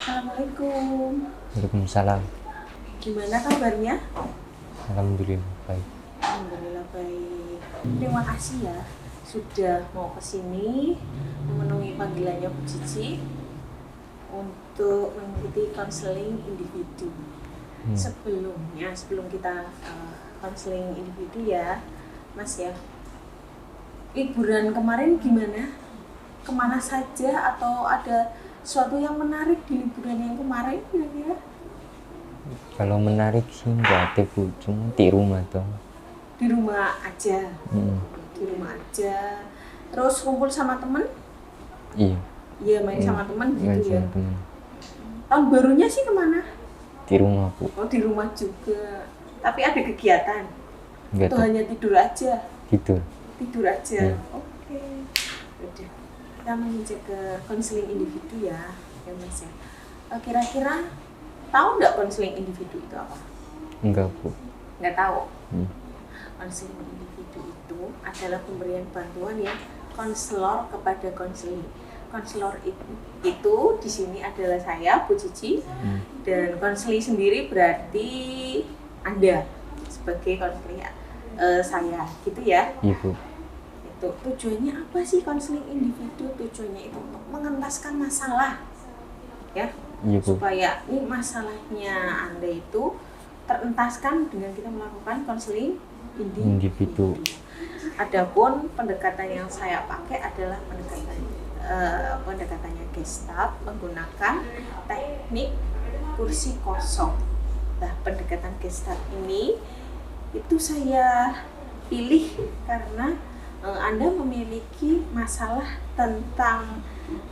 Assalamualaikum. Waalaikumsalam. Gimana kabarnya? Alhamdulillah baik. Alhamdulillah baik. Terima kasih ya sudah mau kesini memenuhi panggilannya Bu Cici untuk mengikuti konseling individu. Sebelum kita konseling individu ya, Mas ya. Liburan kemarin gimana? Kemana saja atau ada sesuatu yang menarik di liburan yang kemarin kira-kira? Kalau menarik sih nggak ada Bu, cuma di rumah dong. Di rumah aja. Di rumah aja. Terus kumpul sama temen? Iya. Iya, main sama temen Main gitu ya. sama teman. Tahun barunya sih kemana? Di rumah Bu. Oh, di rumah juga. Tapi ada kegiatan? Nggak Atau tahu. hanya tidur aja? Tidur. Tidur aja. Iya. Oke. Udah. Kita menuju ke konseling individu ya, Mas ya. Kira-kira tahu nggak konseling individu itu apa? Enggak Bu. Nggak tahu. Hmm. Konseling individu itu adalah pemberian bantuan ya konselor kepada konseling. Konselor itu di sini adalah saya, Bu Cici, dan konseling sendiri berarti Anda sebagai konseling saya, gitu ya. Iya Bu. Itu tujuannya apa sih konseling individu? Tujuannya itu untuk mengentaskan masalah, ya, Iya Bu. supaya ini masalahnya Anda itu terentaskan dengan kita melakukan konseling individu. Adapun pendekatan yang saya pakai adalah pendekatannya Gestalt menggunakan teknik kursi kosong. Nah, pendekatan Gestalt ini itu saya pilih karena Anda memiliki masalah tentang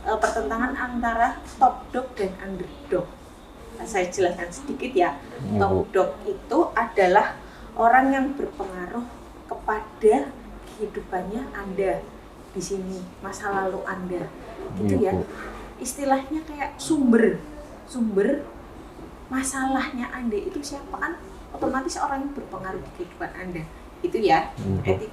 pertentangan antara top dog dan underdog. Saya jelaskan sedikit ya. Top dog itu adalah orang yang berpengaruh kepada kehidupannya Anda di sini, masa lalu Anda, gitu ya. Istilahnya kayak sumber masalahnya Anda itu siapa, kan otomatis orang yang berpengaruh di kehidupan Anda, gitu ya. Nanti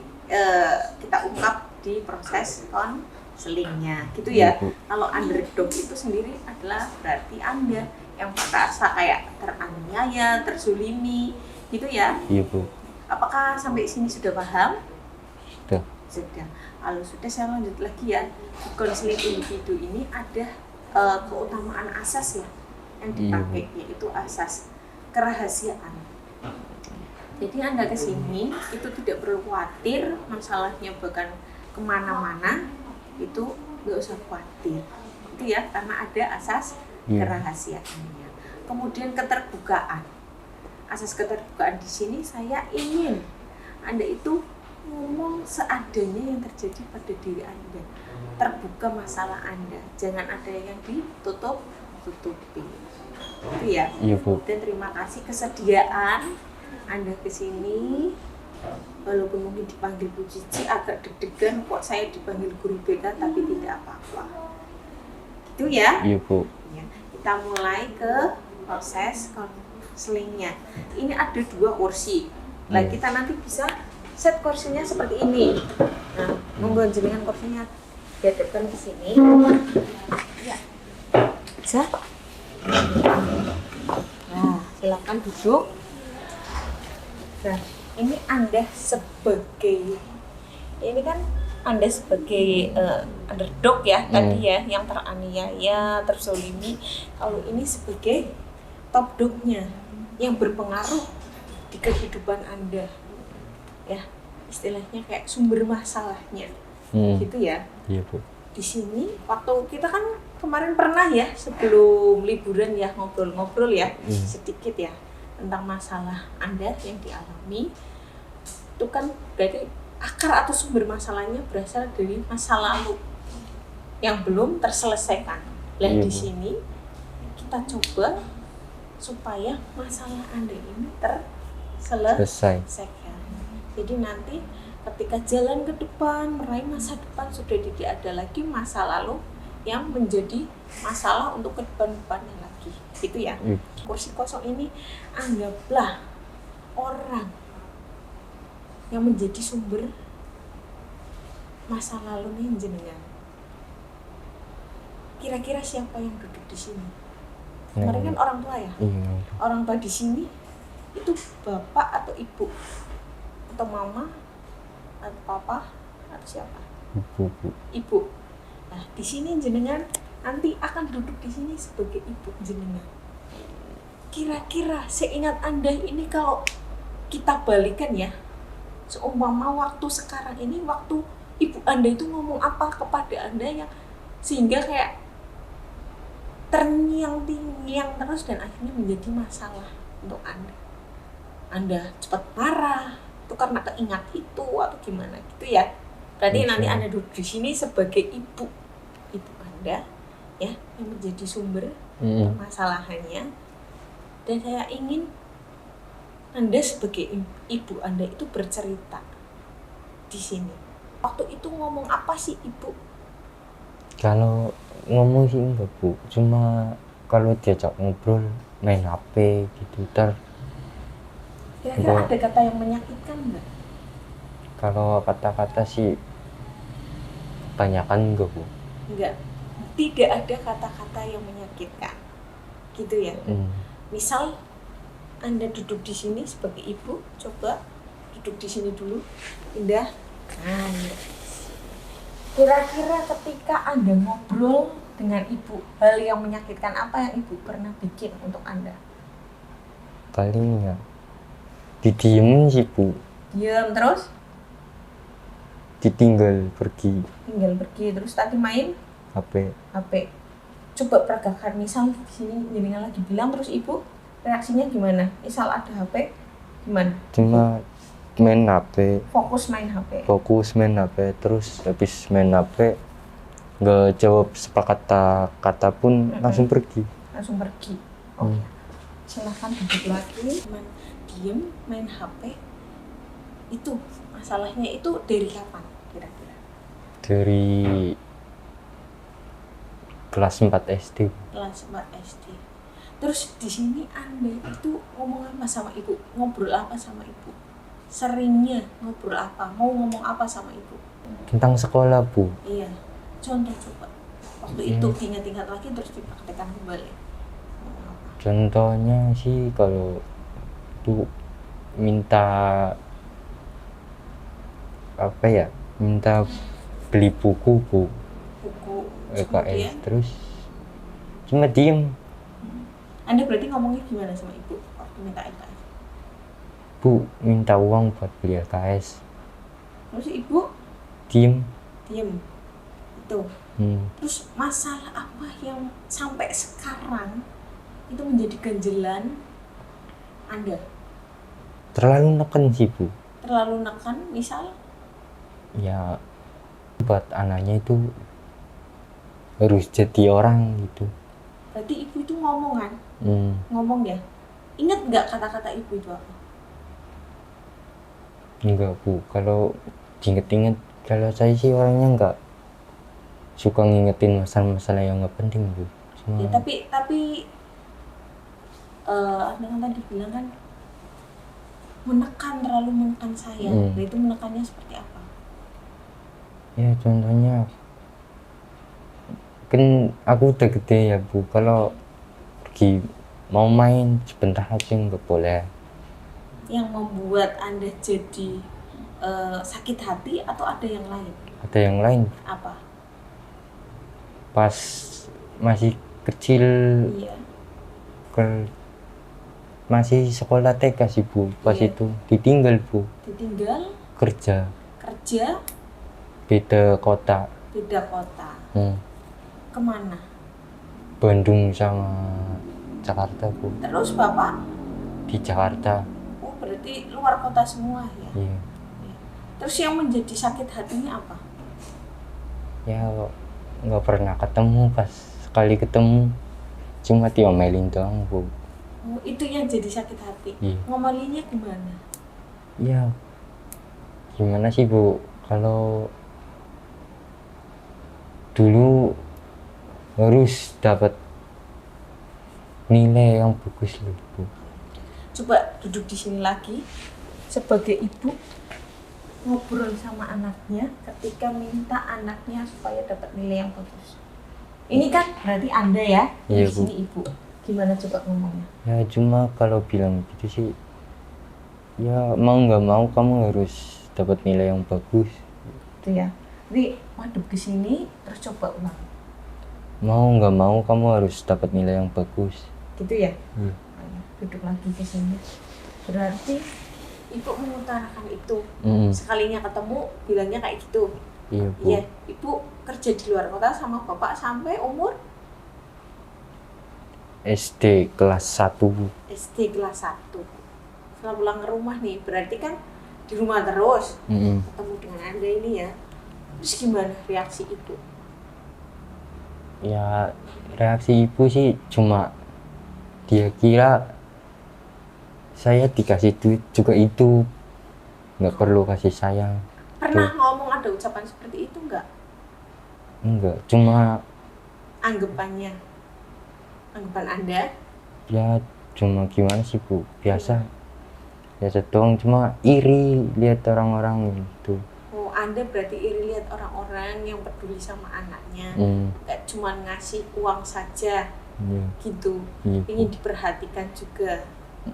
kita ungkap di proses konselingnya, gitu ya. Kalau underdog itu sendiri adalah berarti Anda yang merasa kayak teraniaya, terzulimi, gitu ya. Iya Bu. Apakah sampai sini sudah paham? Sudah. Sudah. Kalau sudah, saya lanjut lagi ya. Di konseling individu ini ada keutamaan asas ya yang dipakai, yaitu asas kerahasiaan. Jadi Anda kesini itu tidak perlu khawatir masalahnya bahkan kemana-mana, itu nggak usah khawatir, itu ya, karena ada asas kerahasiaannya. Kemudian keterbukaan. Asas keterbukaan di sini saya ingin Anda itu ngomong seadanya yang terjadi pada diri Anda. Terbuka masalah Anda, jangan ada yang ditutup-tutupi. Itu ya. Iya Bu. Dan terima kasih kesediaan Anda kesini. Walaupun mungkin dipanggil Bu Cici agak deg-degan, kok saya dipanggil guru BK, tapi tidak apa-apa. Gitu ya. Iya Bu. Ya. Kita mulai ke proses konselingnya. Ini ada 2 kursi. Nah, kita nanti bisa set kursinya seperti ini. Nah, monggo jenengan kursinya dihadapkan ke sini. Ya. Bisa? Nah, silakan duduk. Nah, ini Anda sebagai underdog ya, tadi ya, yang teraniaya, terzolimi. Kalau ini sebagai top dog-nya yang berpengaruh di kehidupan Anda, ya, istilahnya kayak sumber masalahnya, gitu ya. Iya Bu. Di sini waktu kita kan kemarin pernah ya sebelum liburan ya ngobrol-ngobrol ya sedikit ya tentang masalah Anda yang dialami. Itu kan berarti akar atau sumber masalahnya berasal dari masa lalu yang belum terselesaikan. Dan di sini kita coba supaya masalah Anda ini terselesaikan. Jadi nanti ketika jalan ke depan, meraih masa depan, sudah tidak ada lagi masa lalu yang menjadi masalah untuk ke depan-depannya lagi. Gitu ya. Kursi kosong ini anggaplah orang yang menjadi sumber masa lalu nih jenengan. Kira-kira siapa yang duduk di sini? Kemarin kan orang tua ya. Iya. Orang tua di sini itu bapak atau ibu atau mama atau papa atau siapa? Ibu, Bu. Ibu. Nah, di sini jenengan nanti akan duduk di sini sebagai ibu jenengan. Kira-kira seingat Anda ini kalau kita balikan ya, seumpama waktu sekarang ini, waktu ibu Anda itu ngomong apa kepada Anda yang sehingga kayak terngiang-ngiang terus dan akhirnya menjadi masalah untuk Anda. Anda cepat marah, itu karena keingat itu atau gimana gitu ya. Berarti nanti Anda duduk di sini sebagai ibu Anda ya, yang menjadi sumber permasalahannya. Dan saya ingin Anda sebagai ibu Anda itu bercerita di sini. Waktu itu ngomong apa sih ibu? Kalau ngomong sih enggak, Bu. Cuma kalau diajak ngobrol main HP gitu. Kira-kira ada kata yang menyakitkan enggak? Kalau kata-kata sih kebanyakan enggak, Bu. Enggak. Tidak ada kata-kata yang menyakitkan. Gitu ya. Misal Anda duduk di sini sebagai ibu, coba duduk di sini dulu. Indah. Nah, kira-kira ketika Anda ngobrol dengan ibu, hal yang menyakitkan apa yang ibu pernah bikin untuk Anda? Paling ya didiemin sih, Bu. Diam terus? Ditinggal pergi. Tinggal pergi terus tadi main HP. Coba peragakan, misal di sini jenengan lagi bilang terus ibu reaksinya gimana? Misal ada HP gimana? Cuma main HP. Fokus main HP. Terus habis main HP nggak jawab sepatah kata pun langsung pergi. Oke. Silahkan duduk lagi. Diem main HP itu masalahnya itu dari kapan kira-kira? Dari kelas 4 SD. Kelas 4 SD. Terus di sini Anda itu ngomong apa sama ibu? Ngobrol apa sama ibu? Seringnya ngobrol apa? Mau ngomong apa sama ibu? Tentang sekolah, Bu. Iya. Contoh coba. Waktu itu ingat-ingat lagi terus dipraktekkan kembali. Contohnya sih kalau tuh minta apa ya? Minta beli buku, Bu. Buku LKS terus cuma diem. Anda berarti ngomongnya gimana sama ibu waktu minta LKS? Bu, minta uang buat beli LKS. Terus ibu Diem. Itu. Terus masalah apa yang sampai sekarang itu menjadi ganjelan Anda? Terlalu neken sih, Bu. Terlalu neken misal? Ya buat anaknya itu harus jadi orang gitu. Berarti ibu itu ngomong kan? Ngomong ya? Ingat nggak kata-kata ibu itu apa? Enggak, Bu. Kalau diinget-inget, kalau saya sih orangnya enggak suka ngingetin masalah-masalah yang nggak penting, Bu. Cuma Ya, tapi Anda kan tadi bilang kan terlalu menekan saya. Nah, itu menekannya seperti apa? ya contohnya kan aku udah gede ya, Bu. Kalau pergi mau main sebentar aja nggak boleh. Yang membuat Anda jadi sakit hati atau ada yang lain? Ada yang lain. Apa? Pas masih kecil, Iya. masih sekolah TK sih, Bu. Pas itu ditinggal, Bu. Ditinggal? Kerja Beda kota. Kemana? Bandung sama Jakarta, Bu. Terus Bapak? Di Jakarta. Oh, berarti luar kota semua ya? Iya. Terus yang menjadi sakit hatinya apa? Ya nggak pernah ketemu, pas sekali ketemu cuma diomelin doang, Bu. Oh, itu yang jadi sakit hati. Iya. Ngomelinnya gimana? Ya gimana sih, Bu, kalau dulu harus dapat nilai yang bagus loh, Bu. Coba duduk di sini lagi sebagai ibu, ngobrol sama anaknya ketika minta anaknya supaya dapat nilai yang bagus. Ini kan berarti Anda ya, Iya, di sini ibu. Gimana coba ngomongnya? Ya cuma kalau bilang gitu sih, ya mau nggak mau kamu harus dapat nilai yang bagus. Itu ya. Jadi madep ke sini terus coba ulang. Mau nggak mau kamu harus dapat nilai yang bagus. Gitu ya? Hmm. Duduk lagi ke sini. Berarti ibu mengutarakan itu. Mm-mm. Sekalinya ketemu bilangnya kayak gitu. Iya bu. Iya, ibu kerja di luar kota sama bapak sampai umur SD kelas 1 bu. SD kelas 1. Setelah pulang ke rumah nih, berarti kan di rumah terus. Mm-mm. Ketemu dengan Anda ini ya. Terus gimana reaksi ibu? Ya reaksi ibu sih cuma dia kira saya dikasih duit juga itu, nggak perlu kasih sayang. Pernah ngomong ada ucapan seperti itu enggak? Enggak, cuma Anggapan Anda? ya cuma gimana sih bu, biasa doang, cuma iri lihat orang-orang gitu. Oh, Anda berarti iri lihat orang-orang yang peduli sama anaknya. Enggak cuma ngasih uang saja. Iya. Gitu. Iya, Bu. Ingin diperhatikan juga.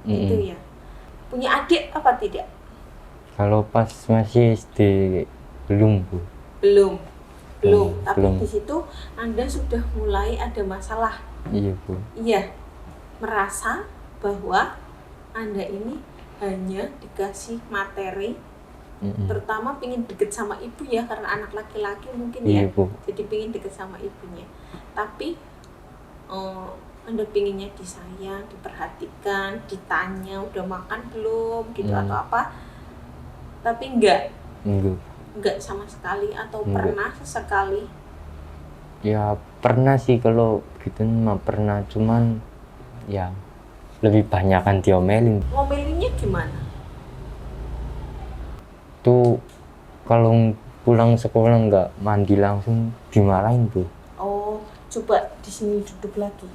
Gitu ya. Punya adik apa tidak? Kalau pas masih SD belum bu. Belum. Tapi belum. di situ Anda sudah mulai ada masalah. Iya bu. Iya. Merasa bahwa Anda ini hanya dikasih materi, terutama pengen deket sama ibu ya, karena anak laki-laki mungkin ya. Iya bu. Jadi pengen deket sama ibunya. Tapi Anda pengennya disayang, diperhatikan, ditanya udah makan belum gitu atau apa. Tapi enggak sama sekali atau pernah sesekali? Ya pernah sih, kalau gitu mah pernah, cuman ya lebih banyak kan diomelin. Ngomelinnya gimana? Tuh kalau pulang sekolah nggak mandi langsung dimarahin bu. Oh, coba di sini duduk lagi.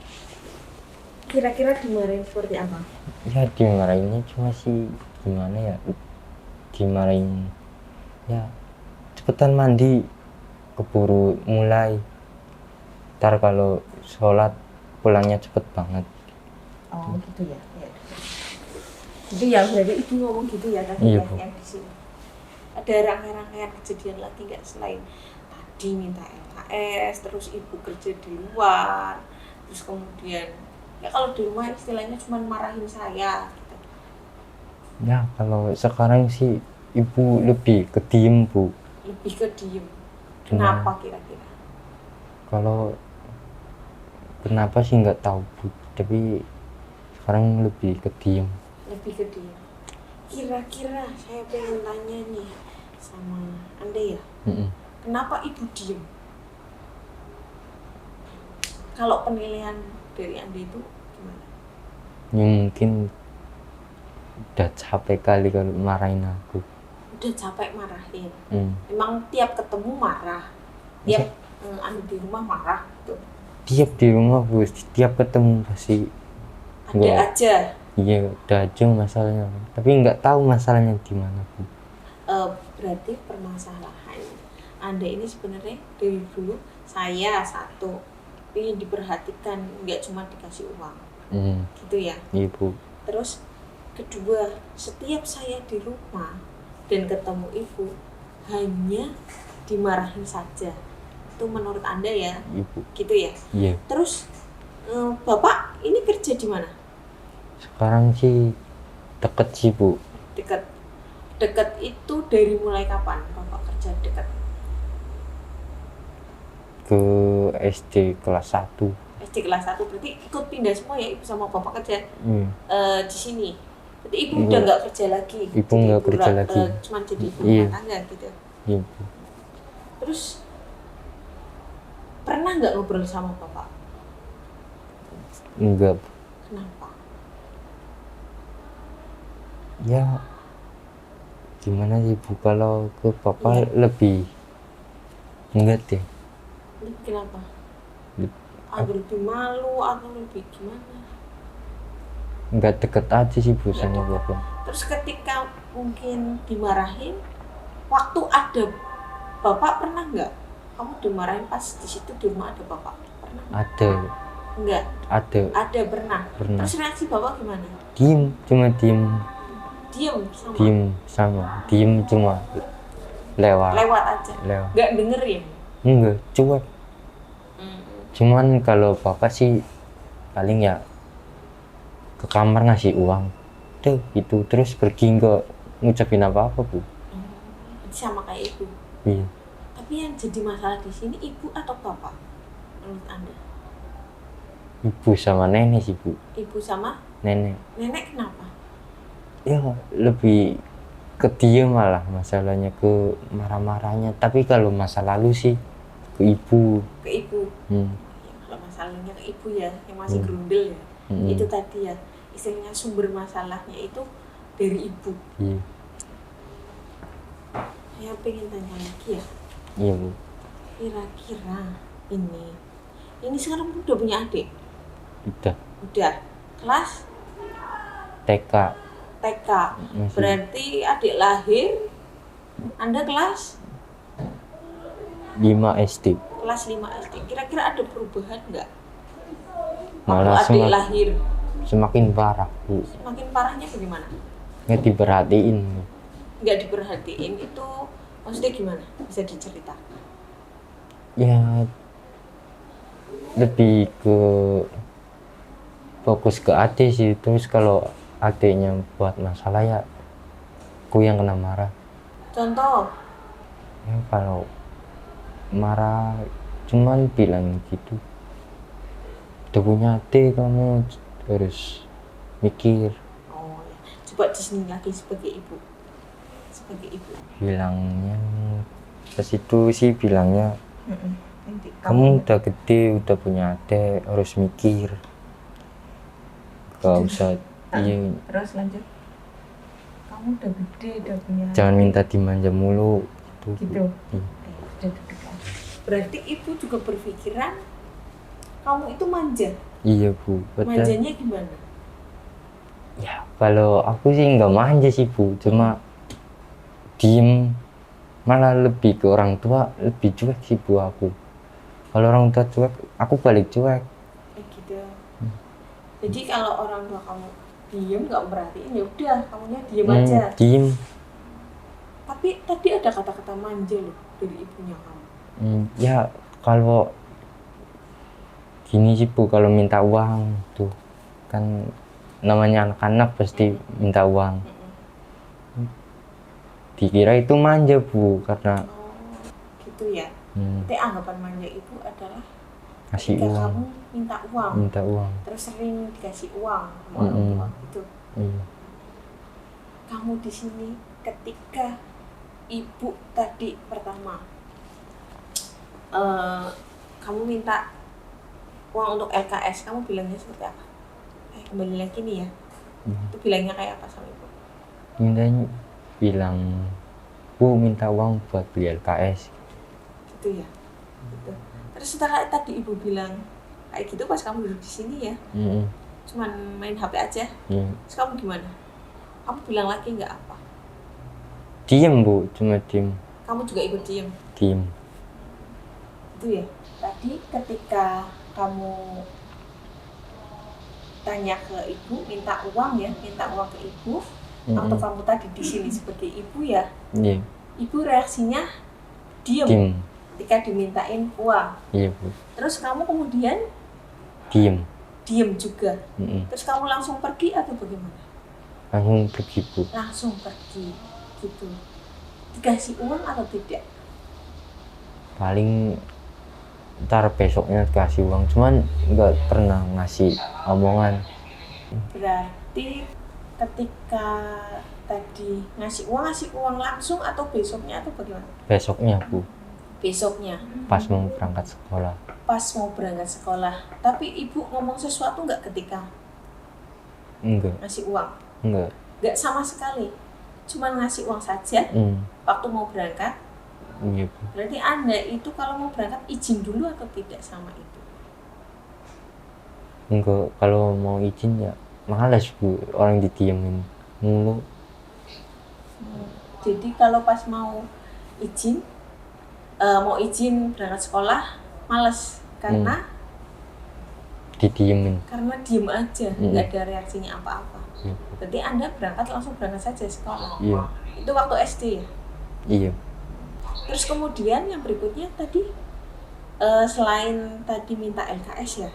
Kira-kira dimarahin seperti apa? Ya dimarahinnya cuma sih gimana ya, dimarahin ya cepetan mandi, keburu mulai, ntar kalau sholat pulangnya cepet banget. Oh gitu ya. Gitu ya, berarti ibu ngomong gitu ya tadi. Iya, yang di sini. Ada rangkaian kejadian lagi nggak selain tadi minta LKS, terus ibu kerja di luar, terus kemudian ya kalau di rumah istilahnya cuma marahin saya gitu. Ya kalau sekarang sih ibu lebih ke diem bu. Lebih ke diem. Kenapa kira-kira? Kalau kenapa sih nggak tahu bu, tapi sekarang lebih ke diem. Lebih ke diem. Kira-kira saya pengen tanya nih sama Anda ya, kenapa ibu diem? Kalau penilaian dari Anda itu gimana? Ya mungkin udah capek kali kalau marahin aku. Udah capek marahin. Emang tiap ketemu marah? Tiap Anda di rumah marah gitu? Tiap di rumah bu, tiap ketemu pasti ada aja. Iya, ada aja masalahnya, tapi nggak tahu masalahnya di mana bu. Berarti permasalahan Anda ini sebenarnya dari dulu, saya satu ingin diperhatikan, nggak cuma dikasih uang. Gitu ya? Iya bu. Terus kedua, setiap saya di rumah dan ketemu ibu hanya dimarahin saja. Itu menurut Anda ya? Ibu. Gitu ya? Iya. Terus Bapak ini kerja di mana? Sekarang sih deket sih bu. Deket itu dari mulai kapan Bapak kerja dekat? Ke SD kelas 1. SD kelas 1, berarti ikut pindah semua ya ibu sama bapak kerja di sini. Berarti ibu udah nggak kerja lagi. Ibu nggak kerja lagi. Cuma jadi ibu rumah tangga gitu. Iya bu. Terus pernah nggak ngobrol sama bapak? Enggak bu. Kenapa? Ya gimana sih bu, kalau ke bapak lebih enggak deh. Kenapa? Atau lebih malu atau lebih gimana? Enggak deket aja sih bu sama bapak. Terus ketika mungkin dimarahin, waktu ada bapak pernah nggak? Kamu dimarahin pas di situ di rumah ada bapak? Pernah? Ada. Enggak. Ada Ada pernah. pernah. Terus reaksi bapak gimana? Cuma diem Sama. diem cuma lewat Lewat aja. Enggak dengerin. enggak cuek. Cuman kalau bapak sih paling ya ke kamar ngasih uang tuh gitu, terus pergi nggak ngucapin apa-apa bu. Sama kayak ibu. Iya, Tapi yang jadi masalah di sini ibu atau bapak menurut anda? ibu sama nenek sih bu. Ibu sama Nenek nenek kenapa? ya lebih ke dia malah masalahnya, ke marah-marahnya. Tapi kalau masa lalu sih ke ibu. Ke ibu. Ya, kalau masalahnya ke ibu ya, yang masih grundel ya. Itu tadi ya, istilahnya sumber masalahnya itu dari ibu. Iya. Saya pengen tanya lagi ya, Iya bu. kira-kira ini sekarang udah punya adik? Udah Kelas TK. TK. Masih. Berarti adik lahir Anda kelas 5 SD. kelas 5 SD. Kira-kira ada perubahan nggak? Malah Waktu adik lahir semakin parah bu. semakin parahnya bagaimana? Nggak diperhatiin. Nggak diperhatiin itu maksudnya gimana? Bisa diceritakan? Ya lebih ke fokus ke adik sih. Terus kalau adiknya buat masalah ya aku yang kena marah. Contoh? Ya kalau marah cuman bilang gitu, udah punya adik kamu harus mikir. Oh ya. Coba di sini lagi sebagai ibu. Bilangnya ke situ sih bilangnya Nanti kamu udah gede, udah punya adik, harus mikir. Gak usah iya, terus lanjut. Kamu udah gede, udah punya jangan minta dimanja mulu gitu. Berarti ibu juga berpikiran kamu itu manja. Iya bu, betul. Manjanya gimana? Ya kalau aku sih nggak manja sih bu, cuma diem. Malah lebih ke orang tua lebih cuek sih bu aku. Kalau orang tua cuek, aku balik cuek. Gitu. Jadi kalau orang tua kamu diem nggak merhatiin, ya udah kamunya diem aja. Diem. Tapi tadi ada kata-kata manja loh dari ibunya kamu. Ya kalau gini sih bu, kalau minta uang tuh kan namanya anak-anak pasti minta uang. Dikira itu manja bu, karena gitu ya. Tapi anggapan manja ibu adalah kasih ketika uang. kamu minta uang terus sering dikasih uang sama orang tua gitu. Iya. Kamu di sini ketika ibu tadi pertama kamu minta uang untuk LKS, kamu bilangnya seperti apa? Kembali lagi nih ya, itu bilangnya kayak apa sama ibu? Mintanya bilang, bu minta uang buat beli LKS. Gitu ya. Gitu. Terus setelah tadi ibu bilang kayak gitu pas kamu duduk di sini ya, cuman main HP aja. Terus kamu gimana? Kamu bilang lagi nggak apa? Diem bu, cuma diem. Kamu juga ikut diem? Diem. Itu ya. Tadi ketika kamu tanya ke ibu, minta uang ke ibu, atau kamu tadi di sini sebagai ibu ya, ibu reaksinya diem ketika dimintain uang. Iya bu. Terus kamu kemudian diem juga. Terus kamu langsung pergi atau bagaimana? Langsung pergi bu. Langsung pergi gitu. Dikasih uang atau tidak? Paling ntar besoknya kasih uang, cuman nggak pernah ngasih omongan. Berarti ketika tadi ngasih uang langsung atau besoknya atau bagaimana? Besoknya bu. Besoknya. Pas mau berangkat sekolah. Pas mau berangkat sekolah. Tapi ibu ngomong sesuatu nggak ketika Enggak. ngasih uang? Enggak. Nggak sama sekali. Cuman ngasih uang saja. Waktu mau berangkat. Iya bu. Berarti Anda itu kalau mau berangkat izin dulu atau tidak sama ibu? Enggak, kalau mau izin ya malas bu, orang didiemin mulu. Jadi kalau pas mau izin berangkat sekolah males karena didiemin. Karena diem aja, nggak ada reaksinya apa-apa. Iya. Berarti Anda langsung berangkat saja sekolah. Iya. Itu waktu SD ya? Iya. Terus kemudian yang berikutnya tadi selain tadi minta LKS ya,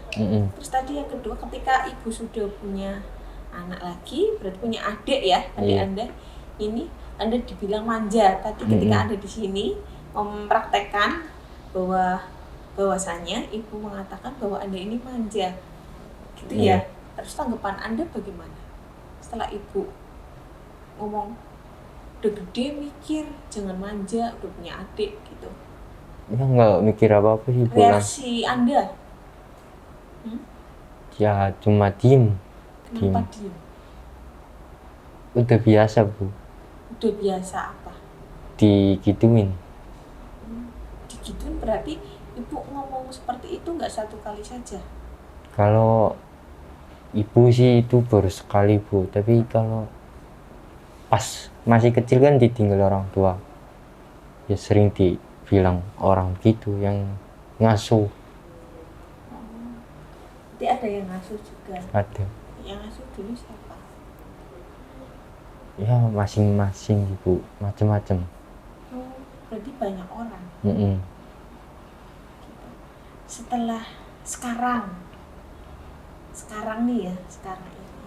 terus tadi yang kedua ketika ibu sudah punya anak lagi, berarti punya adik ya, adik Anda ini Anda dibilang manja tadi ketika Anda di sini mempraktekkan bahwasanya ibu mengatakan bahwa Anda ini manja, gitu ya. Terus tanggapan Anda bagaimana setelah ibu ngomong udah gede mikir jangan manja, udah punya adik gitu? Ya nggak mikir apa-apa sih pulang. Reaksi Anda? Ya cuma diem. Kenapa diem? Udah biasa Bu. Udah biasa apa? Digituin. Digituin berarti ibu ngomong seperti itu nggak satu kali saja? Kalau ibu sih itu baru sekali Bu, tapi kalau pas masih kecil kan ditinggal orang tua, ya sering dibilang orang gitu yang ngasuh. Berarti ada yang ngasuh juga? Ada. Yang ngasuh dulu siapa? Ya masing-masing Ibu, macam-macam. Berarti banyak orang. Gitu. Setelah sekarang nih ya, sekarang ini,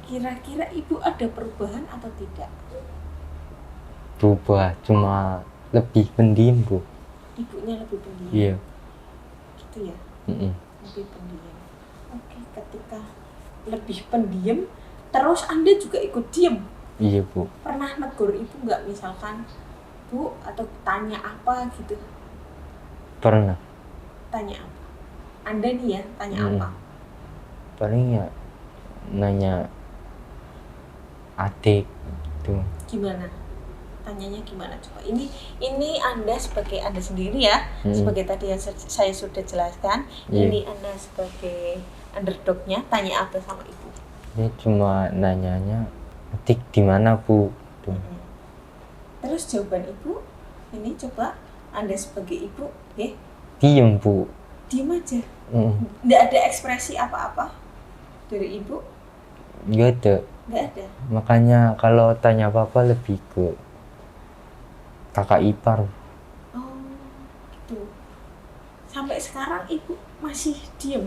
kira-kira ibu ada perubahan atau tidak? Berubah, cuma lebih pendiam Bu. Ibunya lebih pendiam? Iya. Gitu ya? Lebih pendiam. Oke, ketika lebih pendiam, terus Anda juga ikut diem? Iya Bu. Pernah negur ibu nggak, misalkan Bu, atau tanya apa gitu? Pernah. Tanya apa? Anda nih ya, tanya apa? Paling ya nanya adik gitu. Gimana? Tanyanya gimana coba? Ini Anda sebagai Anda sendiri ya, sebagai tadi yang saya sudah jelaskan. Ini Anda sebagai underdognya, tanya apa sama ibu? Ini cuma nanyanya adik di mana Bu? Terus jawaban ibu, ini coba Anda sebagai ibu, diem Bu. Diem aja. Nggak ada ekspresi apa-apa dari ibu? Nggak ada. Nggak ada. Makanya kalau tanya apa-apa lebih ke kakak ipar. Oh, gitu. Sampai sekarang ibu masih diem?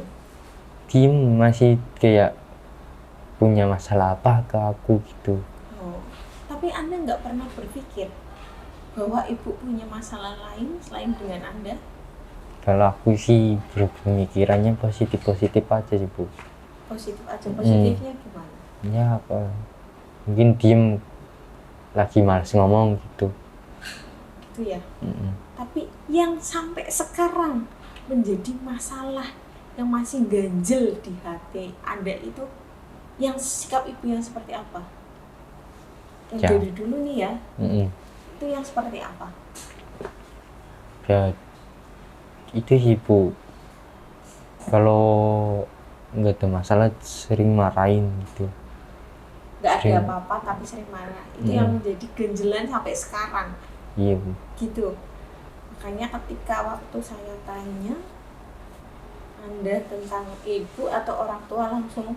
Diem, masih kayak punya masalah apa ke aku gitu. Oh, tapi Anda nggak pernah berpikir bahwa ibu punya masalah lain selain dengan Anda? Kalau aku sih berpemikirannya positif-positif aja sih Bu. Positif aja, positifnya gimana? Ya apa, mungkin diem lagi malas ngomong gitu. Gitu ya? Tapi yang sampai sekarang menjadi masalah yang masih ganjel di hati Anda itu, yang sikap ibu yang seperti apa? Yang dari dulu nih ya, itu yang seperti apa? Ya itu sih Bu, kalau nggak ada masalah sering marahin gitu. Nggak ada apa-apa tapi sering marah, itu yang menjadi ganjelan sampai sekarang. Iya Bu. Gitu. Makanya ketika waktu saya tanya Anda tentang ibu atau orang tua langsung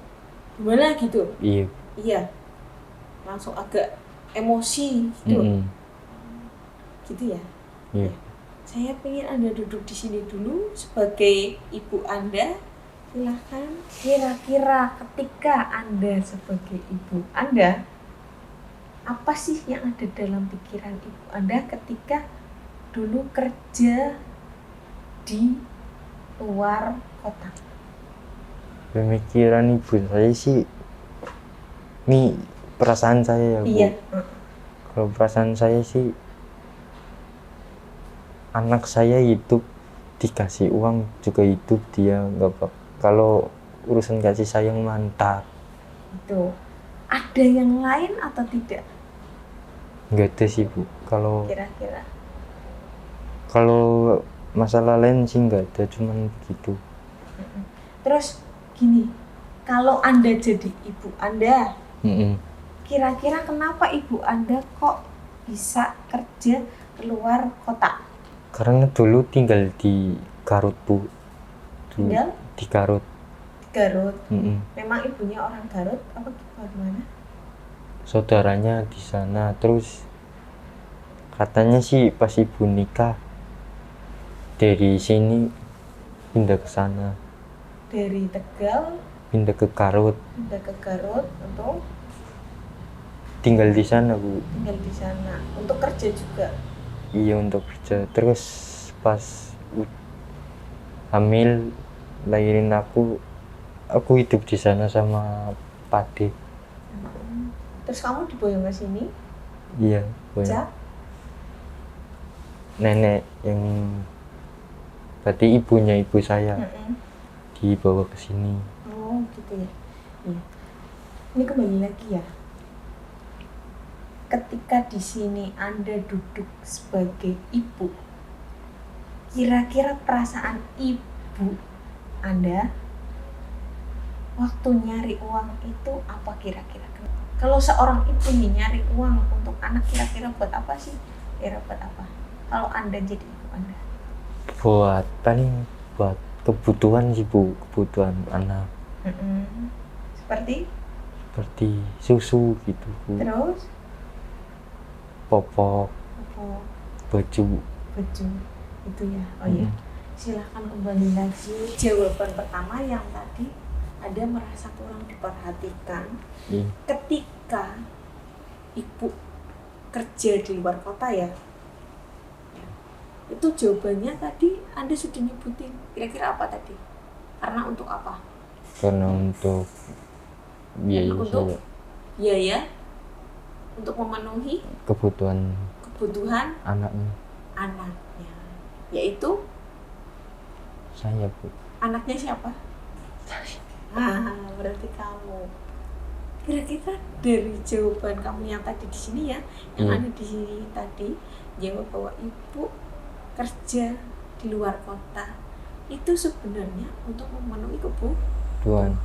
gimana gitu? Iya. Langsung agak emosi gitu. Gitu ya? Iya. Saya pengen Anda duduk di sini dulu sebagai ibu Anda. Silahkan. Kira-kira ketika Anda sebagai ibu Anda, apa sih yang ada dalam pikiran ibu Anda ketika dulu kerja di luar kota? Pemikiran ibu saya sih, ini perasaan saya ya Bu. Iya. Kalau perasaan saya sih, anak saya hidup, dikasih uang juga hidup, dia nggak apa. Kalau urusan kasih sayang mantap. Itu ada yang lain atau tidak? Nggak ada sih Bu. Kalau Kira-kira masalah lain sih nggak ada, cuman begitu. Terus gini, kalau Anda jadi ibu Anda, kira-kira kenapa ibu Anda kok bisa kerja keluar kota? Karena dulu tinggal di Garut Bu. Tinggal? Di Garut. Garut. Mm-mm. Memang ibunya orang Garut apa gimana? Saudaranya di sana. Terus katanya sih pas ibu nikah dari sini pindah ke sana, Dari Tegal pindah ke Garut, pindah ke Garut untuk tinggal di sana Bu. tinggal di sana untuk kerja juga. Iya, untuk kerja. Terus pas hamil lahirin aku hidup di sana sama Pade. Terus kamu diboyong ke sini? Iya, banyak. Cak? Nenek yang berarti ibunya ibu saya dibawa ke sini. Oh gitu ya. Iya. Ini kembali lagi ya. Ketika di sini Anda duduk sebagai ibu, kira-kira perasaan ibu Anda waktu nyari uang itu apa kira-kira? Kalau seorang ibu nih nyari uang untuk anak, kira-kira buat apa sih? Kira buat apa? Kalau Anda jadi ibu Anda? Paling buat kebutuhan sih Bu, kebutuhan anak. Seperti Susu gitu Bu. terus Popok, apa? baju. Itu ya. Oh ya. Silahkan kembali lagi. Jawaban pertama yang tadi ada merasa kurang diperhatikan Iya. ketika ibu kerja di luar kota ya. Itu jawabannya tadi Anda sudah nyebutin. Kira-kira apa tadi? Karena untuk apa? Karena untuk biaya Untuk saya, biaya untuk memenuhi kebutuhan anaknya, yaitu saya Bu. anaknya siapa? Berarti kamu. Kira-kira dari jawaban kamu yang tadi di sini ya, yang ada di sini tadi jawab bahwa ibu kerja di luar kota itu sebenarnya untuk memenuhi kebutuhan.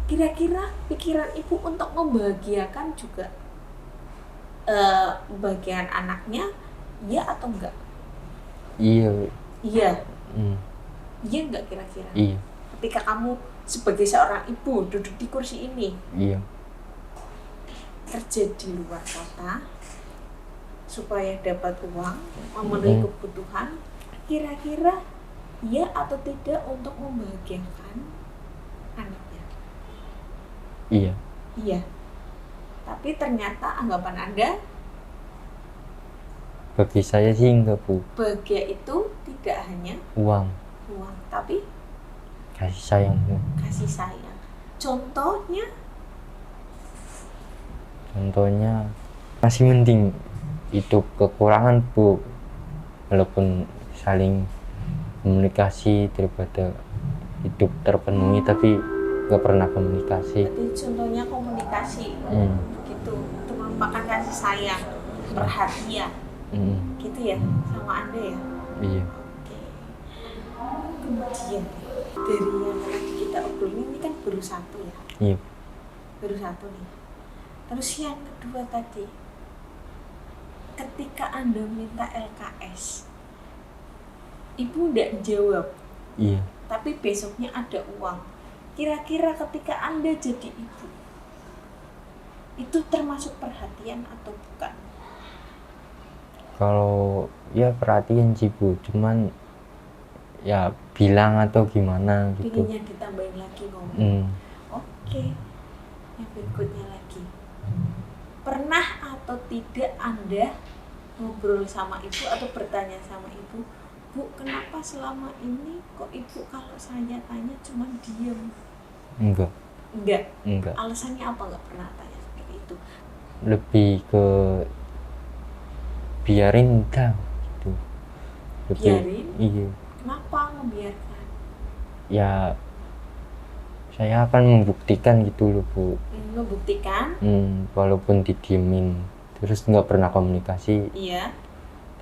Kira-kira pikiran ibu untuk membahagiakan juga bagian anaknya, iya atau enggak? Iya. Iya enggak kira-kira? Iya. Ketika kamu sebagai seorang ibu duduk di kursi ini, Iya. kerja di luar kota supaya dapat uang memenuhi kebutuhan, kira-kira iya atau tidak untuk membahagiakan anaknya? Iya. Iya. Tapi ternyata anggapan Anda Bagi saya sih enggak Bu. bahagia itu tidak hanya Uang, tapi kasih sayang Bu. kasih sayang. Contohnya masih mending hidup kekurangan Bu, walaupun saling komunikasi daripada hidup terpenuhi tapi nggak pernah komunikasi. berarti contohnya komunikasi, gitu. Itu merupakan kasih sayang, perhatian, gitu ya sama Anda ya. Iya. Oke. Kemudian dari yang tadi kita obrolin ini kan baru satu ya. Iya. Baru satu nih. Terus yang kedua tadi, ketika Anda minta LKS, ibu tidak jawab. Iya. Tapi besoknya ada uang. Kira-kira ketika Anda jadi ibu, itu termasuk perhatian atau bukan? Kalau ya perhatian sih Bu, cuman ya bilang atau gimana gitu. Pinginnya ditambahin lagi ngomong. Oke. Yang berikutnya lagi, pernah atau tidak Anda ngobrol sama ibu atau bertanya sama ibu, Bu, kenapa selama ini kok ibu kalau saya tanya cuma diem? Enggak. Alasannya apa nggak pernah tanya seperti itu? Lebih ke biarin dah gitu. Biarin? Iya. Kenapa membiarkan? Ya saya akan membuktikan gitu loh Bu. Membuktikan? Walaupun didiemin terus nggak pernah komunikasi. Iya.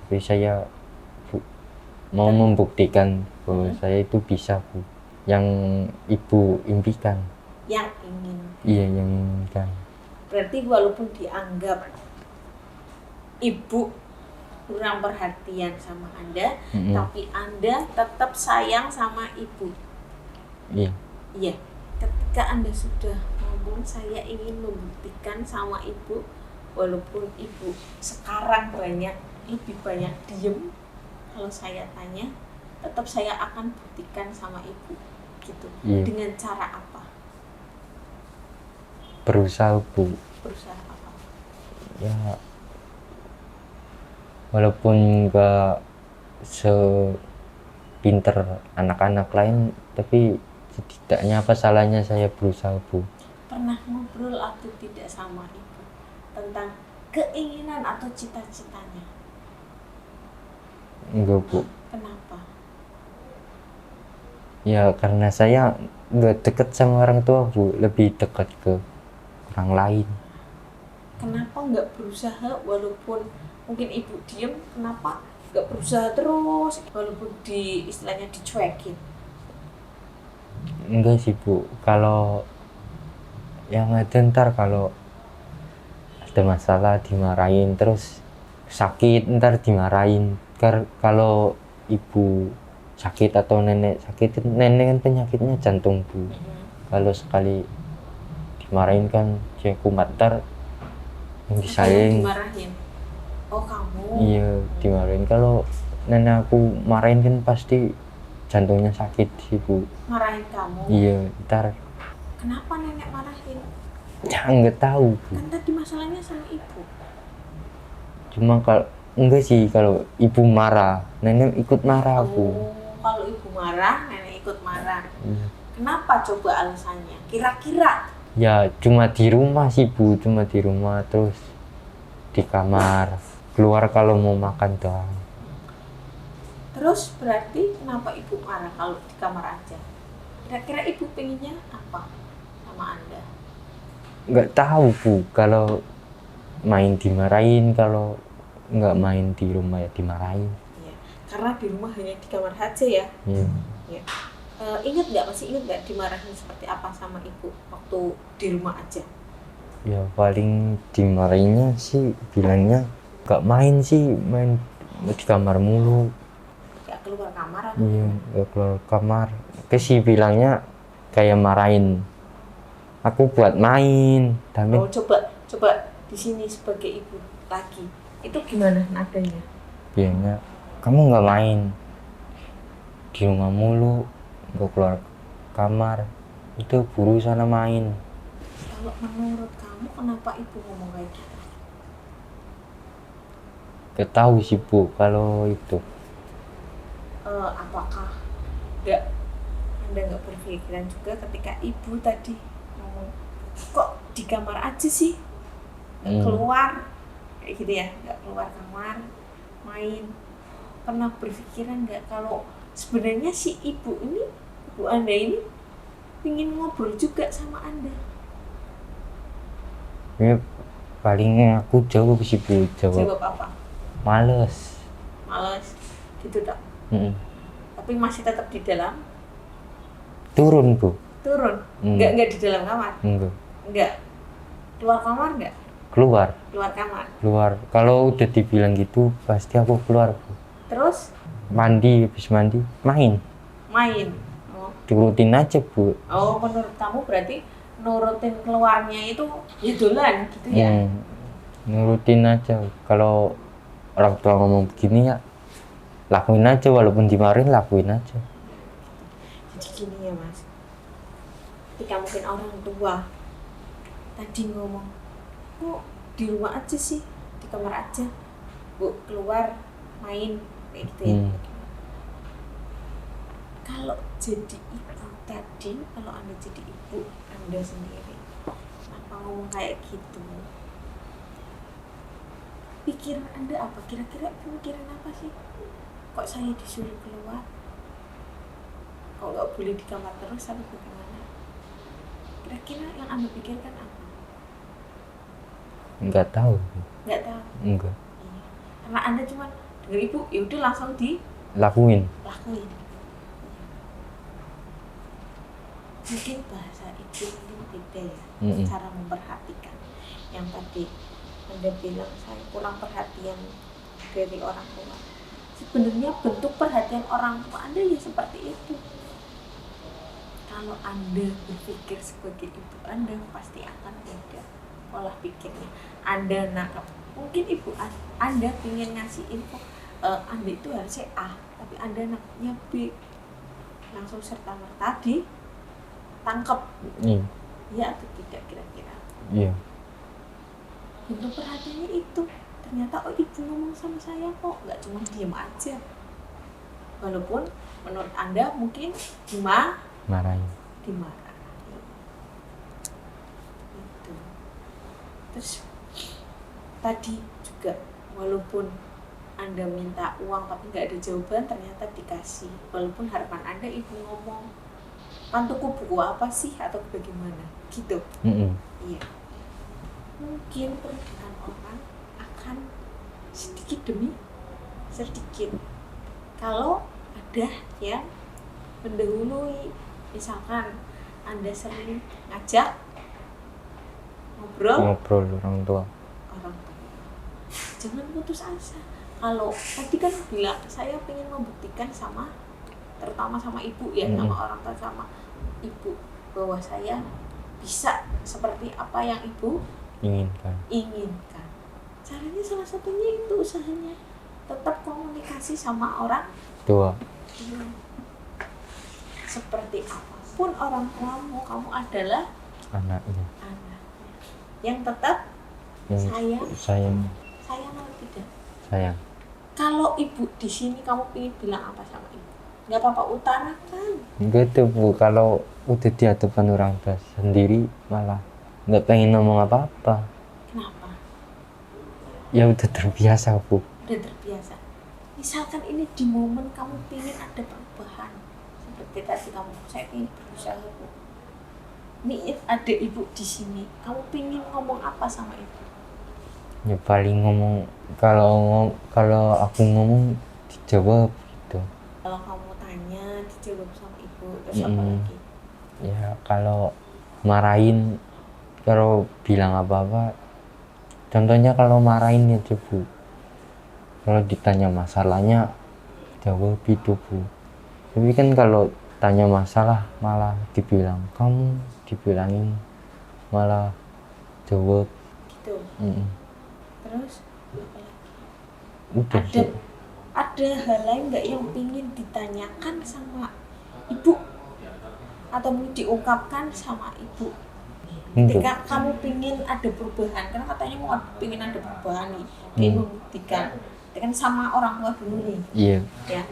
Tapi saya mau membuktikan bahwa saya itu bisa Bu. Yang ibu impikan. Yang ingin. Iya, yang inginkan. Berarti walaupun dianggap ibu kurang perhatian sama Anda, tapi Anda tetap sayang sama ibu. Iya. Iya. ketika Anda sudah ngomong saya ingin membuktikan sama ibu, walaupun ibu sekarang lebih banyak diem, kalau saya tanya tetap saya akan buktikan sama ibu gitu. Dengan cara apa? Berusaha, Bu. Berusaha apa? Ya walaupun nggak sepinter anak-anak lain, tapi setidaknya apa salahnya saya berusaha, Bu. Pernah ngobrol atau tidak sama ibu tentang keinginan atau cita-citanya? Enggak, Bu. Kenapa? Ya karena saya nggak deket sama orang tua, Bu, lebih dekat ke orang lain. Kenapa nggak berusaha walaupun mungkin ibu diem, kenapa nggak berusaha terus walaupun istilahnya dicuekin? Enggak sih, Bu, kalau yang ada ntar kalau ada masalah dimarahin, terus sakit ntar dimarahin. Kalau ibu sakit atau nenek sakit, nenek kan penyakitnya jantung, Bu. Kalau sekali dimarahin kan saya kumat, ntar yang disayang. Dimarahin? Oh, kamu? Iya, dimarahin. Kalau nenek aku marahin kan pasti jantungnya sakit sih, Bu. Marahin kamu? Iya, ntar. Kenapa nenek marahin? Ya nggak tahu, Bu. Kan tadi masalahnya sama ibu. Cuma enggak sih, kalau ibu marah nenek ikut marah, Bu. Kalau ibu marah nenek ikut marah. Kenapa coba alasannya kira-kira? Ya cuma di rumah sih, Bu, cuma di rumah, terus di kamar, keluar kalau mau makan doang. Terus berarti kenapa ibu marah kalau di kamar aja? Kira-kira ibu pengennya apa sama Anda? Nggak tahu, Bu, kalau main dimarahin, kalau nggak main di rumah ya dimarahin. Iya, karena di rumah hanya di kamar aja ya. Iya. Ya. Masih ingat nggak dimarahin seperti apa sama ibu waktu di rumah aja? Ya paling dimarahinnya sih bilangnya nggak main sih, main di kamar mulu. Nggak keluar kamar atau? Iya, nggak keluar kamar. Sih bilangnya kayak marahin aku buat main, tapi Oh, coba di sini sebagai ibu lagi itu gimana nadanya? bilangnya kamu nggak main di rumah mulu, nggak keluar kamar, itu buru sana main. Kalau menurut kamu kenapa ibu ngomong kayak gitu? Gak tahu sih, Bu, kalau itu. Apakah Anda nggak berpikiran juga ketika ibu tadi ngomong kok di kamar aja sih, nggak keluar kayak gitu ya, nggak keluar kamar main? Pernah berpikiran nggak kalau sebenarnya si ibu Anda ini ingin ngobrol juga sama Anda? Ya, paling aku jawab sih, Bu, Jawab apa? Males gitu tak? Tapi masih tetap di dalam? Turun, Bu. Turun? Nggak di dalam kamar? Enggak. Keluar kamar nggak? Keluar Kamar? Keluar. Kalau udah dibilang gitu pasti aku keluar, Bu. Terus? Habis mandi main. Oh. Turutin aja, Bu. Oh, menurut kamu berarti nurutin keluarnya itu ya dolan gitu ya? Nurutin aja. Kalau orang tua ngomong begini ya lakuin aja, walaupun dimarahin lakuin aja. Jadi gini ya, Mas, ketika mungkin orang tua tadi ngomong kok di rumah aja sih, di kamar aja, Bu, keluar main kayak gitu ya. Kalau jadi ibu tadi, kalau Anda jadi ibu Anda sendiri, kenapa ngomong kayak gitu? Pikiran Anda apa? Kira-kira pemikiran apa sih? Kok saya disuruh keluar? Kok nggak boleh di kamar terus atau bagaimana? Kira-kira yang Anda pikirkan apa? Nggak tahu. Nggak tahu? Enggak. Iya. Karena Anda cuma dengar ibu, ya udah langsung lakuin. Mungkin bahasa ibu ini beda ya, cara memperhatikan. Yang tadi Anda bilang saya kurang perhatian dari orang tua. Sebenarnya bentuk perhatian orang tua Anda ya seperti itu. kalau Anda berpikir sebagai ibu Anda pasti akan beda pola pikirnya. Anda nangkap, mungkin ibu Anda ingin ngasih info Anda itu harusnya A, tapi Anda nangkapnya B, langsung serta-merta ditangkap. Ya atau tidak kira-kira? Iya. Bentuk perhatiannya itu ternyata ibu ngomong sama saya kok, nggak cuma diem aja. Walaupun menurut Anda mungkin Marahin. dimarahi. Itu. Terus tadi juga walaupun Anda minta uang tapi nggak ada jawaban, ternyata dikasih. Walaupun harapan Anda ibu ngomong, "Kan tuku buku apa sih?" atau bagaimana gitu. Iya. Mungkin perubahan orang akan sedikit demi sedikit. Kalau ada yang mendahului, misalkan Anda sering ngajak ngobrol orang tua. Jangan putus asa. Kalau tadi kan bilang saya ingin membuktikan terutama sama ibu ya, sama orang tua, sama ibu, bahwa saya bisa seperti apa yang ibu inginkan. Caranya salah satunya itu usahanya tetap komunikasi sama orang tua. Seperti apapun orang tuamu, kamu adalah anaknya yang tetap sayang atau tidak? Sayang. Kalau ibu di sini kamu ingin bilang apa sama ibu? Nggak apa-apa, utarakan. Gitu Bu, kalau udah di hadapan orang tua sendiri malah nggak pengen ngomong apa-apa. Kenapa? Ya udah terbiasa Bu. Udah terbiasa. Misalkan ini di momen kamu ingin ada perubahan, seperti tadi saya ingin berusaha Bu. Ini ada ibu di sini, kamu ingin ngomong apa sama ibu? Ya paling ngomong, kalau aku ngomong dijawab gitu. Kalau kamu tanya dijawab sama ibu, terus apa lagi? Ya kalau marahin, kalau bilang apa-apa, contohnya kalau marahin ya Bu, kalau ditanya masalahnya jawab itu Bu. Tapi kan kalau tanya masalah malah dibilangin malah jawab gitu. Terus apa lagi? Udah ada hal lain nggak yang ingin ditanyakan sama ibu atau mau diungkapkan sama ibu ketika kamu ingin ada perubahan? Karena katanya mau ingin ada perubahan nih, ingin membuktikan kan sama orang tua dulu nih. Iya. Ya,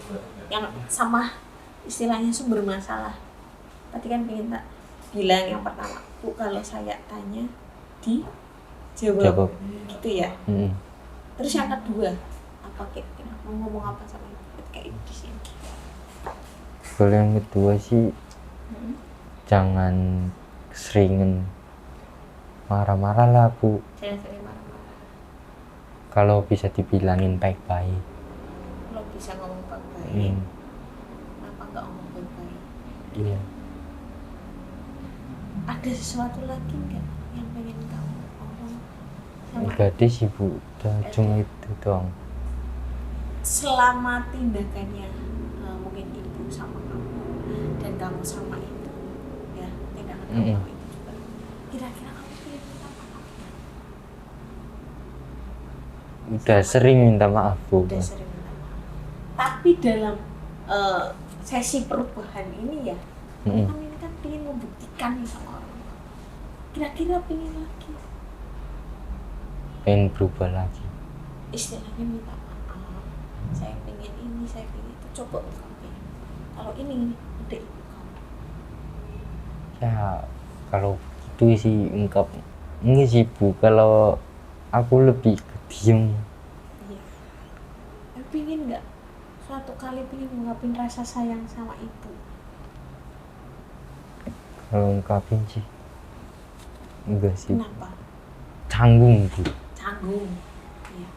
yang sama istilahnya sumber masalah. Tadi kan ingin tak bilang yang pertama, Bu, kalau saya tanya dijawab. Gitu ya. Terus yang kedua, apa kira-kira mau ngomong apa sama ibu ketika ibu di sini? Kalau yang kedua sih jangan sering marah-marah lah Bu. Jangan sering marah-marah. Kalau bisa dibilangin baik-baik. Kalau bisa ngomong baik-baik. Kenapa nggak ngomong baik-baik? Iya. Ada sesuatu lagi nggak yang pengen kamu ngomong sama Enggak ada sih Bu, cuma itu doang. Selama tindakannya mungkin ibu sama kamu dan kamu sama itu, ya tindakan kamu itu juga, kira-kira kamu pilih minta maaf? Udah sering minta maaf Bu. Udah sering minta maaf. Tapi dalam sesi perubahan ini ya, kamu ini kan ingin membuktikan nih sama orang. Kira-kira pengen lagi? Pengen berubah lagi. Istilahnya minta maaf. Saya pengen ini, saya pengen itu. Coba kamu. Kalau ini ada ibu kamu. Ya kalau gitu sih enggak sih Bu. Kalau aku lebih ke diem. Iya. Pengen nggak suatu kali pengen ngungkapin rasa sayang sama ibu? Kalau ungkapin sih enggak sih. Kenapa? Canggung Bu. Canggung. Iya.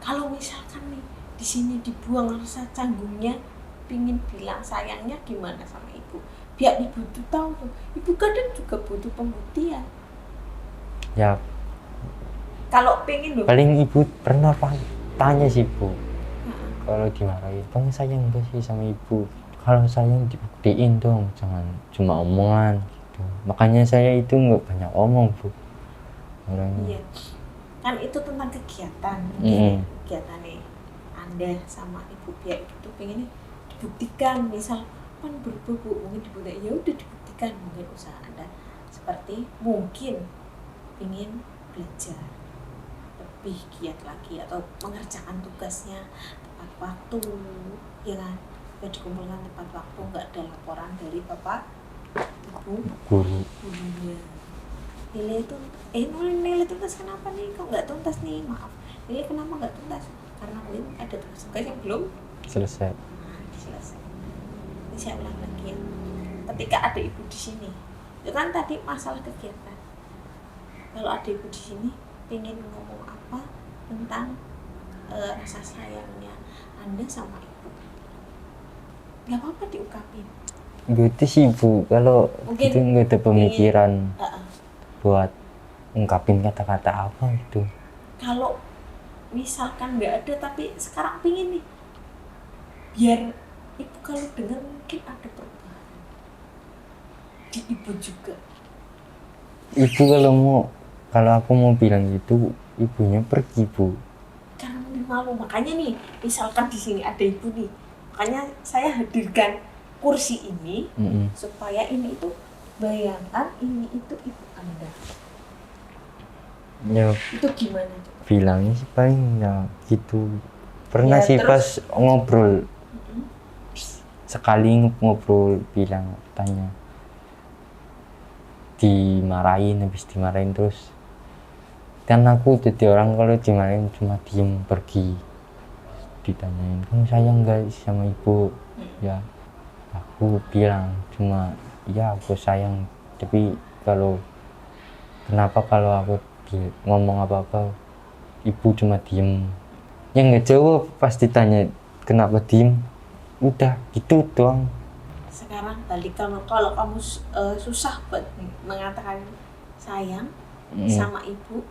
Kalau misalkan nih di sini dibuang rasa canggungnya, pingin bilang sayangnya gimana sama ibu? Biar ibu tuh tahu tuh. Ibu kadang juga butuh pembuktian. Ya. Kalau pengen loh. Paling ibu pernah tanya sih Bu. Kalau dimarahin, kamu sayang gak sih sama ibu? kalau sayang dibuktiin dong, jangan cuma omongan gitu. Makanya saya itu nggak banyak omong bu orangnya. Iya, kan itu tentang kegiatan. Kegiatan nih Anda sama ibu pihak itu pengennya dibuktikan, misal kan berubah bu, mungkin dibuktikan, ya udah dibuktikan. Mungkin usaha Anda seperti mungkin ingin belajar lebih giat lagi atau mengerjakan tugasnya tepat waktu, ya kan, ya dikumpulkan tepat waktu, nggak ada laporan dari bapak ibu Guru. gurunya. Nilai itu nilai tuntas kenapa nih kok nggak tuntas nih, maaf nilai kenapa nggak tuntas, karena mungkin ada tugas yang belum Selesai. selesai. Ini saya ulang lagi ya, ketika ada ibu di sini itu kan tadi masalah kegiatan, kalau ada ibu di sini pengen ngomong apa tentang rasa sayangnya Anda sama ibu, nggak apa-apa diungkapin. Gitu sih bu, kalau Mungkin itu nggak ada pemikiran buat ungkapin kata-kata apa gitu. Kalau misalkan nggak ada tapi sekarang pingin nih, biar ibu kalau dengar mungkin ada perubahan di ibu juga. Ibu kalau aku mau bilang gitu, ibunya pergi bu. Karena mungkin malu, makanya nih misalkan di sini ada ibu nih, makanya saya hadirkan kursi ini supaya ini itu bayangkan ini itu ibu Anda. Ya Itu gimana? bilangnya sih paling ya gitu. Pernah Ya, sih terus? pas ngobrol, sekali ngobrol bilang tanya, habis dimarahin terus kan aku jadi orang kalau dimarahin cuma diem pergi. Ditanyain kamu sayang nggak sama ibu, ya aku bilang cuma ya aku sayang, tapi kenapa kalau aku ngomong apa-apa ibu cuma diem, yang nggak jawab pas ditanya kenapa diem, udah gitu doang. Sekarang balik kalau kamu susah buat mengatakan sayang sama ibu,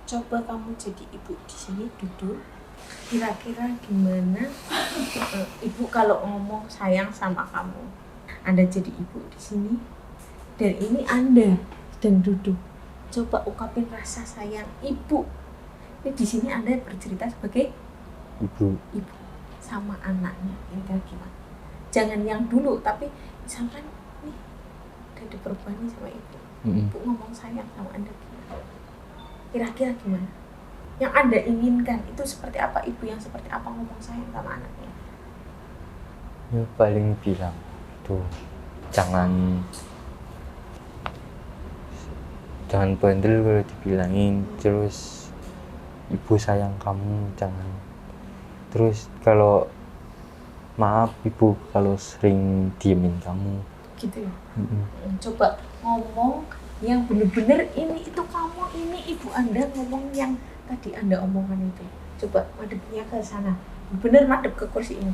coba kamu jadi ibu di sini duduk, kira-kira gimana ibu kalau ngomong sayang sama kamu. Anda jadi ibu di sini dan ini Anda sedang duduk, coba ungkapin rasa sayang ibu. Ini di sini Anda bercerita sebagai Ibu sama anaknya, kira gimana? Jangan yang dulu, tapi misalkan nih udah ada perubahan nih sama ibu, ibu ngomong sayang sama Anda gimana? Kira-kira gimana? Yang Anda inginkan itu seperti apa, ibu yang seperti apa ngomong sayang sama anaknya? ya paling bilang tuh jangan bandel kalau dibilangin, terus ibu sayang kamu, jangan. Terus kalau maaf ibu kalau sering diemin kamu Gitu ya. Coba ngomong yang bener-bener ini itu kamu, ini ibu Anda ngomong yang tadi Anda omongkan itu. Coba madepnya ke sana, bener madep ke kursi ini.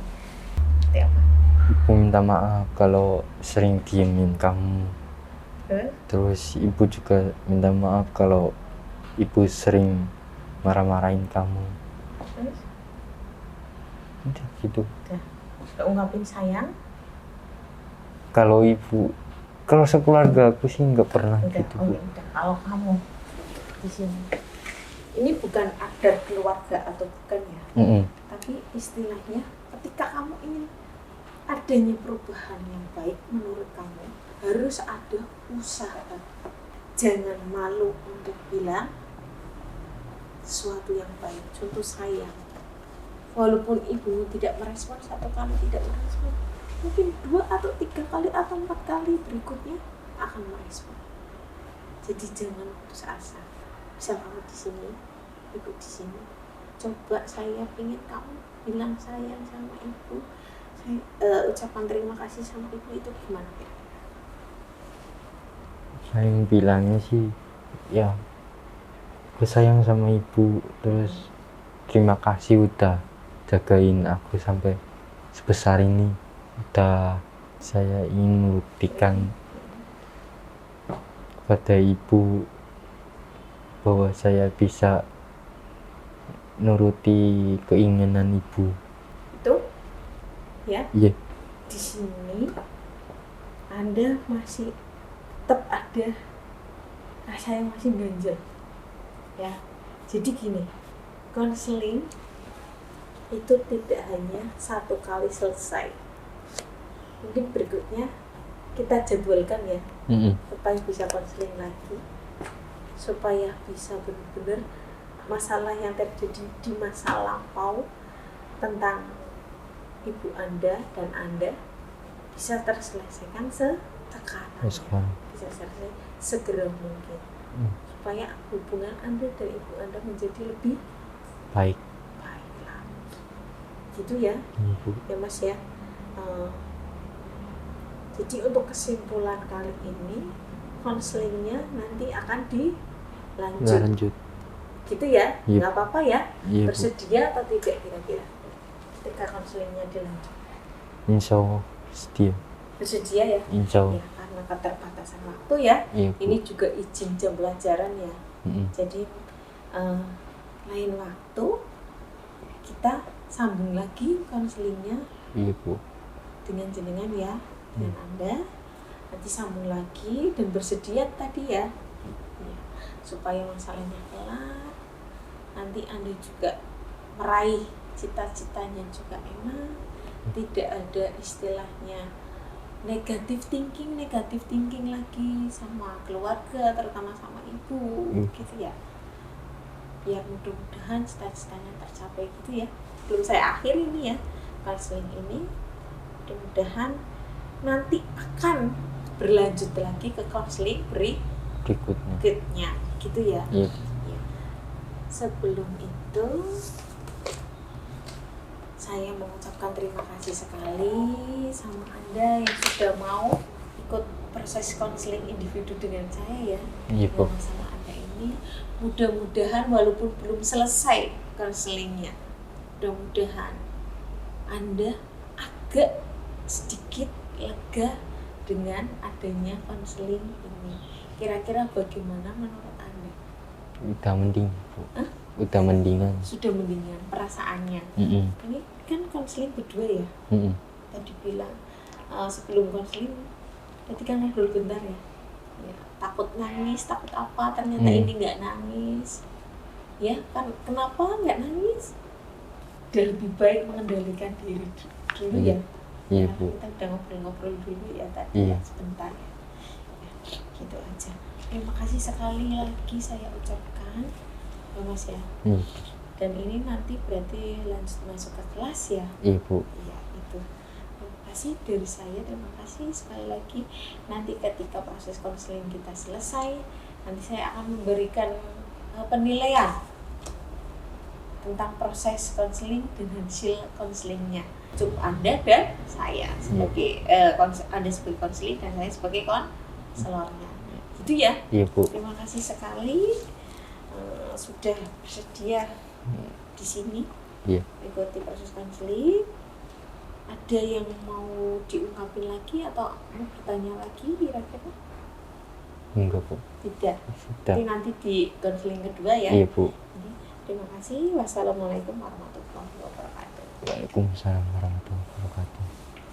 Seperti apa? ibu minta maaf kalau sering diemin kamu. Terus ibu juga minta maaf kalau ibu sering marah-marahin kamu. Terus Udah gitu. udah ungkapin sayang. Kalau sekeluarga aku sih nggak pernah Udah, gitu Bu. udah. Kalau kamu di sini, ini bukan adat keluarga atau bukan ya, tapi istilahnya ketika kamu ingin adanya perubahan yang baik menurut kamu, harus ada usaha. Jangan malu untuk bilang sesuatu yang baik, contoh sayang. Walaupun ibu tidak merespon satu kali, tidak merespon, mungkin 2 atau 3 kali atau 4 kali berikutnya akan merespon. Jadi jangan putus asa. Misal kamu di sini, ibu di sini, coba saya ingin kamu bilang sayang sama ibu, ucapan terima kasih sama ibu itu gimana ya? Saya bilangnya sih ya aku sayang sama ibu, terus terima kasih udah jagain aku sampai sebesar ini. Udah saya ingin membuktikan kepada ibu bahwa saya bisa nuruti keinginan ibu. Itu ya? Iya. di sini Anda masih tetap ada rasa yang masih ganjel ya. Jadi gini, konseling itu tidak hanya satu kali selesai, mungkin berikutnya kita jadwalkan ya, supaya bisa konseling lagi, supaya bisa benar-benar masalah yang terjadi di masa lampau tentang ibu Anda dan Anda bisa terselesaikan sekarang, bisa selesai segera mungkin, supaya hubungan Anda dan ibu Anda menjadi lebih baik lagi, gitu ya, ya Mas ya. Jadi untuk kesimpulan kali ini, konselingnya nanti akan dilanjut, gitu ya, nggak apa-apa ya, bersedia atau tidak kira-kira ketika konselingnya dilanjut? Insya Allah setia. Bersedia ya? Insya Allah. Ya, karena keterbatasan waktu ya, ini juga izin jam pelajaran ya, jadi lain waktu kita sambung lagi konselingnya dengan jenengan ya, dengan Anda nanti sambung lagi dan bersedia tadi ya, supaya masalahnya kelar, nanti Anda juga meraih cita-citanya juga enak, tidak ada istilahnya negatif thinking lagi sama keluarga, terutama sama ibu, gitu ya. Biar mudah-mudahan cita-citanya tercapai gitu ya. Belum saya akhir ini ya, konseling ini, mudah-mudahan nanti akan berlanjut lagi ke konseling berikutnya, gitu ya. Ya. Sebelum itu saya mengucapkan terima kasih sekali sama Anda yang sudah mau ikut proses konseling individu dengan saya ya. Dengan masalah Anda ini, mudah-mudahan walaupun belum selesai konselingnya, mudah-mudahan Anda agak sedikit lega dengan adanya konseling ini. Kira-kira bagaimana menurut Anda? Udah mending, Bu. Udah mendingan. Sudah mendingan perasaannya. Ini kan konseling berdua ya. Tadi bilang sebelum konseling, tadi kan ngobrol bentar ya. Takut nangis, takut apa? Ternyata ini nggak nangis. Ya kan? Kenapa nggak nangis? Dan lebih baik mengendalikan diri dulu ya. Iya Bu. Kita udah ngobrol-ngobrol dulu ya tadi ya, sebentar ya. Gitu aja. Terima kasih sekali lagi saya ucapkan ya Mas ya. Dan ini nanti berarti lanjut masuk ke kelas ya. Iya Bu. Iya itu. Terima kasih dari saya, terima kasih sekali lagi. Nanti ketika proses konseling kita selesai, nanti saya akan memberikan penilaian tentang proses konseling dan hasil konselingnya. Cukup Anda dan saya sebagai Anda sebagai konseling dan saya sebagai konselornya. Gitu ya. Iya Bu. Terima kasih sekali sudah bersedia di sini mengikuti proses konseling. Ada yang mau diungkapin lagi atau mau bertanya lagi kira-kira? Enggak Bu. Tidak. Jadi nanti di konseling kedua ya. Iya Bu. Terima kasih. Wassalamualaikum warahmatullahi wabarakatuh. Waalaikumsalam warahmatullahi wabarakatuh.